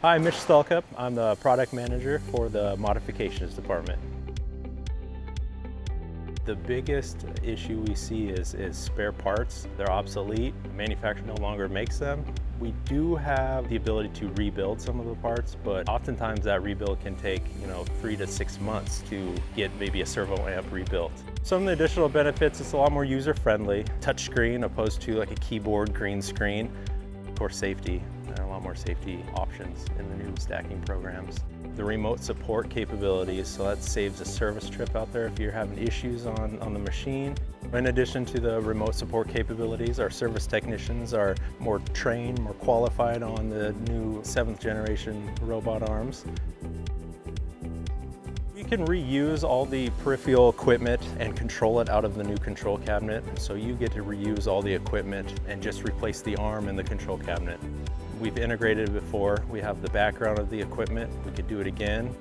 Hi, Mitch Stalcup. I'm the product manager for the modifications department. The biggest issue we see is spare parts. They're obsolete. The manufacturer no longer makes them. We do have the ability to rebuild some of the parts, but oftentimes that rebuild can take 3 to 6 months to get maybe a servo amp rebuilt. Some of the additional benefits, it's a lot more user-friendly. Touchscreen opposed to like a keyboard green screen. Of course, safety. There are a lot more safety options in the new stacking programs. The remote support capabilities, so that saves a service trip out there if you're having issues on the machine. In addition to the remote support capabilities, our service technicians are more trained, more qualified on the new 7th generation robot arms. You can reuse all the peripheral equipment and control it out of the new control cabinet. So you get to reuse all the equipment and just replace the arm in the control cabinet. We've integrated it before. We have the background of the equipment. We could do it again.